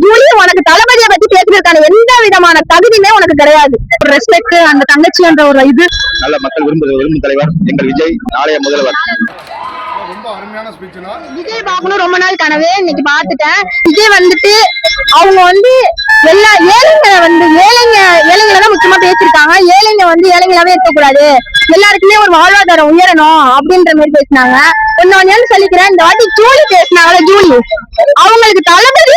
Julie உனக்கு தளபதியை பத்தி பேசுறதுக்கான எந்த விதமான தகுதியுமே உனக்கு கிடையாது. ரெஸ்பெக்ட் அந்த தங்கச்சின்ற ஒரு இது நல்ல மக்கள் விரும்பும் தலைவர் எங்கள் விஜய், நாளைய முதல்வர். ரொம்ப அருமையான ஸ்பீச்னா விஜய் பார்க்கணும் ரொம்ப நாள் கனவு, இன்னைக்கு பார்த்துட்டேன். விஜய் வந்துட்டு அவங்க வந்து எல்லா ஏழைங்களை தான் முக்கியமா பேசிருக்காங்க. ஏழைங்களாவே இருக்கக்கூடாது, எல்லாருக்குமே ஒரு வாழ்வாதாரம் உயரணும் அப்படின்ற மாதிரி பேசினாங்க. ஒன்னு சொல்லிக்கிறேன், இந்த வாட்டி ஜூலி பேசினாங்களா, ஜூலி அவங்களுக்கு தளபதி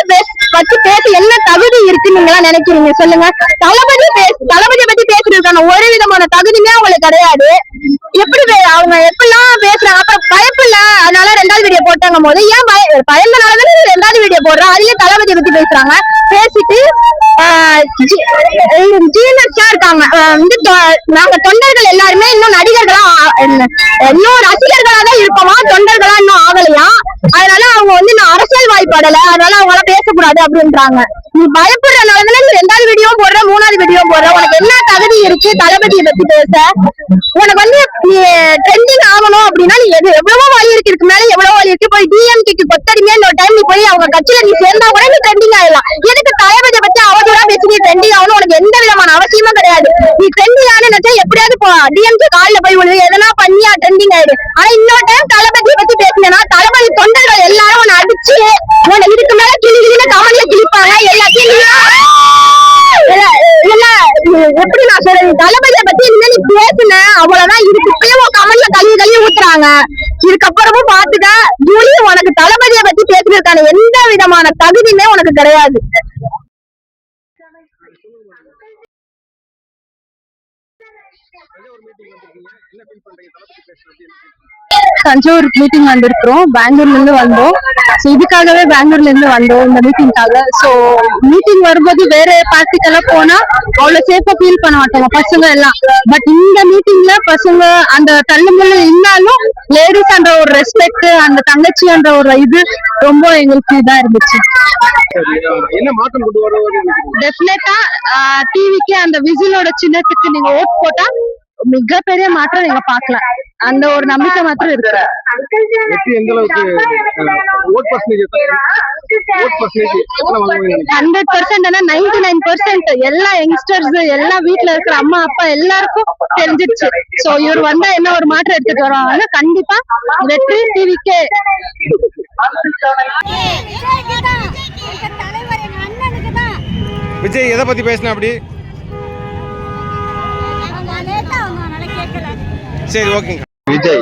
பத்தி பேச என்ன தகுதி இருக்குன்னு நீங்க நினைக்கிறீங்க சொல்லுங்க. தளபதியை பத்தி பேசுறதுக்கான ஒரு விதமான தகுதியுமே அவங்களுக்கு கிடையாது. எப்படி அவங்க எப்படிலாம் பேசுறாங்க. அப்புறம் பயப்பு இல்ல அதனால 2வது வீடியோ போட்டாங்க போது ஏன் பயந்தனாலதான் 2வது வீடியோ போடுறோம். அதுலயே தளபதியை பத்தி பேசுறாங்க. பேசிட்டு ஜீனஸா இருக்காங்க. நாங்க தொண்டர்கள் எல்லாருமே இன்னும் நடிகர்களா இன்னும் ரசிகர்களா தான் இருப்போமா, தொண்டர்களா இன்னும் ஆகலையா. அதனால அவங்க வந்து நான் அரசியல் வாய்ப்படல, அதனால அவங்களாம் பேசக்கூடாது அப்படின்றாங்க. நீ பயப்படுறதுனாலதானே 2வது வீடியோ போடுற, 3வது வீடியோ போடுற. உனக்கு என்ன தகுதி இருக்கு தளபதியை பத்தி பேச? உனக்கு வந்து நீ ட்ரெண்டிங் ஆகணும் அப்படின்னா நீ எவ்வளவோ வழி இருக்கு, இதுக்கு மேல எவ்வளவு வழி இருக்கு. போய் டிஎம்கேக்கு கொத்தடிமையா ஒரு டைம் நீ போய் அவங்க கட்சியில நீ சேர்ந்தா கூட நீ ட்ரெண்டிங் ஆயிடலாம். எதுக்கு தளபதியை பத்தி அவதூறா பேசி நீ ட்ரெண்டிங் ஆகணும்? உனக்கு எந்த விதமான அவசியமும் கிடையாது. நீ ட்ரெண்டிங் ஆனு நினைச்சா எப்படியாவது டிஎம்கே கால்ல போய் விழுது, எதனா பண்ணியா ட்ரெண்டிங் ஆயிடு. ஆனா இன்னொரு டைம் தளபதியை பத்தி பேசினா தளபதி தொண்டர்கள் எல்லாரும் உன்னை அடிச்சு உன்னை இதுக்கு மேல கிளிகிளின்னு கமலிய கிழிப்பாங்க. எல்லாத்தையும் எப்படி நான் சொல்றேன், தளபதியை பத்தி இனிமே நீ பேசுன அவ்வளவுதான். இதுக்குள்ளேயும் கமல்ல கழுவி ஊத்துறாங்க. இதுக்கப்புறமும் பாத்துக்க ஜூலி, உனக்கு தளபதியை பத்தி பேசுறதுக்கான எந்த விதமான தகுதியுமே உனக்கு கிடையாது. தஞ்சாவூர் மீட்டிங் வந்திருக்கிறோம், பெங்களூர்ல இருந்து வந்தோம். இதுக்காகவே பெங்களூர்ல இருந்து வந்தோம் இந்த மீட்டிங்காக. சோ மீட்டிங் வரும்போது வேற பார்ட்டிக்கெல்லாம் போனா அவ்வளவு சேஃபா ஃபீல் பண்ண மாட்டாங்க பசங்க எல்லாம். பட் இந்த மீட்டிங்ல பசங்க அந்த தள்ளுமுள்ள இருந்தாலும் லேடிஸ் என்ற ஒரு ரெஸ்பெக்ட், அந்த தங்கச்சி என்ற ஒரு இது ரொம்ப எங்களுக்கு இதா இருந்துச்சு. டெஃபினட்டா டிவிக்கு அந்த விசிலோட சின்னத்துக்கு நீங்க ஓட் போட்டா மிகப்பெரிய மாற்றம் நீங்க பாக்கலாம். அந்த ஒரு நம்பிக்கை மாத்திரம் இருக்கு. 100% 99% எல்லா யங்ஸ்டர்ஸ் எல்லா வீட்டுல இருக்கிற அம்மா அப்பா எல்லாருக்கும் தெரிஞ்சிருச்சு. சோ இவர் வந்தா என்ன ஒரு மாற்றம் எடுத்துட்டு வருவாங்க. கண்டிப்பா வெற்றி டிவிக்கே. விஜய் எதை பத்தி பேசினா அப்படி? சரி, ஓகேங்க. விஜய்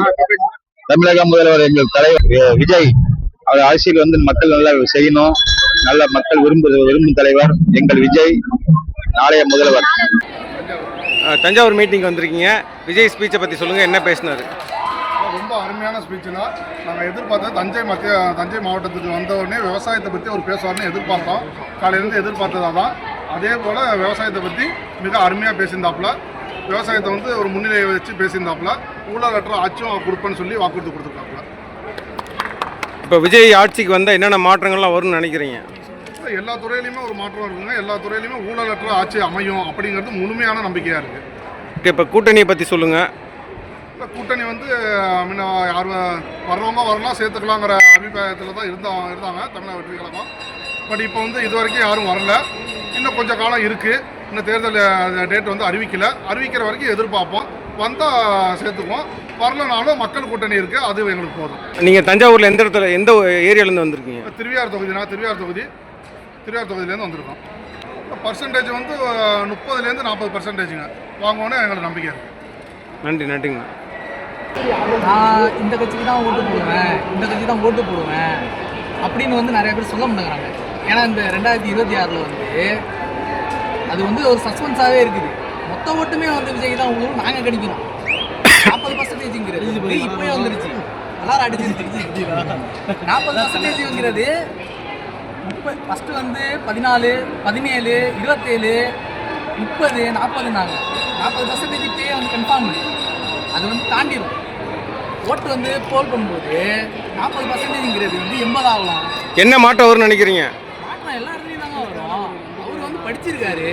தமிழக முதல்வர் எங்கள் தலைவர் விஜய். அவர் அரசியல் வந்து மக்கள் நல்லா செய்யணும், நல்ல மக்கள் விரும்பும் தலைவர் எங்கள் விஜய், நாளைய முதல்வர். தஞ்சாவூர் மீட்டிங் வந்திருக்கீங்க, விஜய் ஸ்பீச்சை பத்தி சொல்லுங்க, என்ன பேசினாரு? ரொம்ப அருமையான ஸ்பீச்சுனா நாங்கள் எதிர்பார்த்தது தஞ்சை மாவட்டத்துக்கு வந்த உடனே விவசாயத்தை பற்றி அவர் பேசுவார்னு எதிர்பார்த்தோம். காலையிலேருந்து எதிர்பார்த்ததா தான். அதே போல் விவசாயத்தை பற்றி மிக அருமையாக பேசியிருந்தாப்புல. விவசாயத்தை வந்து ஒரு முன்னிலையை வச்சு பேசியிருந்தாப்புல. ஊழலற்ற ஆட்சியும் கொடுப்பேன்னு சொல்லி வாக்குறுதி கொடுத்துருக்காப்புல. இப்போ விஜய் ஆட்சிக்கு வந்தால் என்னென்ன மாற்றங்கள்லாம் வரும்னு நினைக்கிறீங்க? எல்லா துறையிலையுமே ஒரு மாற்றம் இருக்குங்க. எல்லா துறையிலையுமே ஊழலற்ற ஆட்சி அமையும் அப்படிங்கிறது முழுமையான நம்பிக்கையாக இருக்குது. ஓகே, இப்போ கூட்டணியை பற்றி சொல்லுங்கள். இப்போ கூட்டணி வந்து முன்ன யார் வர்றவங்க வரலாம் சேர்த்துக்கலாங்கிற அபிப்பிராயத்தில் தான் இருந்தாங்க தமிழக வெற்றி கழகம். பட் இப்போ வந்து இது வரைக்கும் யாரும் வரல. இன்னும் கொஞ்சம் காலம் இருக்குது. இன்னும் தேர்தல் டேட் வந்து அறிவிக்கிற வரைக்கும் எதிர்பார்ப்போம். வந்தால் சேர்த்துக்குவோம், வரலனாலும் மக்கள் கூட்டணி இருக்குது, அது எங்களுக்கு போதும். நீங்கள் தஞ்சாவூரில் எந்த ஏரியாவிலேருந்து வந்திருக்கீங்க? திருவையார் தொகுதியிலேருந்து வந்திருக்கோம். பர்சன்டேஜ் வந்து 30% 40%ங்க வாங்குவோன்னு எங்களுக்கு நம்பிக்கை இருக்குது. நன்றிங்க. நான் இந்த கட்சிக்கு தான் ஓட்டு போடுவேன் அப்படின்னு வந்து நிறைய பேர் சொல்ல மாட்டேங்கிறாங்க. ஏன்னா இந்த 2026 வந்து அது வந்து ஒரு சஸ்பென்ஸாகவே இருக்குது. மொத்த ஓட்டுமே வந்து விஜய் தான் உங்களுக்கு நாங்கள் கிடைக்கணும். 40%ங்கிறது இப்போயே வந்துருச்சு, எல்லாரும் அடிச்சிருச்சு. 40%ங்கிறது ஃபஸ்ட்டு வந்து 14, 17, 27, 30, 40 40% இப்போயே வந்து கன்ஃபார்ம் பண்ணி அது வந்து தாண்டிடும். ஓட்டு வந்து போல் பண்ணும்போது 40%ங்கிறது வந்து 80 ஆகலாம். என்ன மாற்றம் வரும்னு நினைக்கிறீங்க? மாற்றம் எல்லா இடத்துலையும் தாங்க வரும். அவர் வந்து படிச்சிருக்காரு,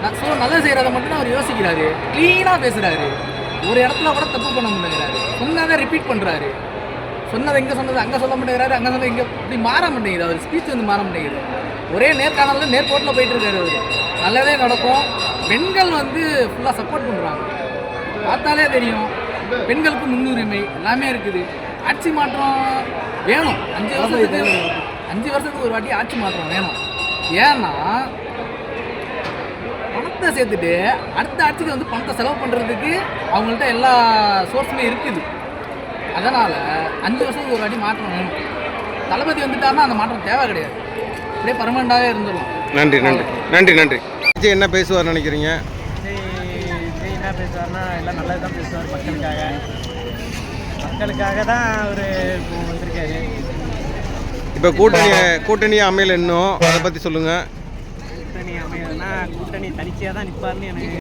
நான் நல்லது செய்கிறத மட்டும் அவர் யோசிக்கிறாரு, க்ளீனாக பேசுகிறாரு, ஒரு இடத்துல கூட தப்பு பண்ண மாட்டேங்கிறாரு, சொன்னதை ரிப்பீட் பண்ணுறாரு, சொன்னதை எங்கே சொன்னது அங்கே சொல்ல மாட்டேங்கிறாரு, அங்கே சொன்னது இங்கே இப்படி மாற மாட்டேங்குது, அவர் ஸ்பீச் வந்து மாற மாட்டேங்குது. ஒரே நேர்காணலில் நேர்கோட்டில் போயிட்டு இருக்காரு அவர். நல்லதே நடக்கும். பெண்கள் வந்து ஃபுல்லாக சப்போர்ட் பண்ணுறாங்க. பார்த்தாலே தெரியும், பெண்களுக்கு முன்னுரிமை எல்லாமே இருக்குது. ஆட்சி மாற்றம் வேணும். 5 வருஷத்துக்கு ஒரு வாட்டி ஆட்சி மாற்றம் வேணும். ஏன்னா பணத்தை சேர்த்துட்டு அடுத்த ஆட்சிக்கு வந்து பணத்தை செலவு பண்ணுறதுக்கு அவங்கள்ட்ட எல்லா சோர்ஸுமே இருக்குது. அதனால் 5 வருஷத்துக்கு ஒரு வாட்டி மாற்றம் வேணும். தளபதி வந்துட்டாருன்னா அந்த மாற்றம் தேவை கிடையாது. அப்படியே பர்மனெண்ட்டாகவே இருந்துடலாம். நன்றி நன்றி நன்றி நன்றி. விஜய் என்ன பேசுவார் நினைக்கிறீங்க? விஜய் என்ன பேசுவார்னா எல்லாம் நல்லது தான் பேசுவார். மக்களுக்காக தான் அவர் வந்திருக்காரு. இப்போ கூட்டணி அமையல இன்னும், அதை பற்றி சொல்லுங்கள். கூட்டணி அமையதுன்னா கூட்டணி தனிச்சையாக தான் நிற்பார்னு எனக்கு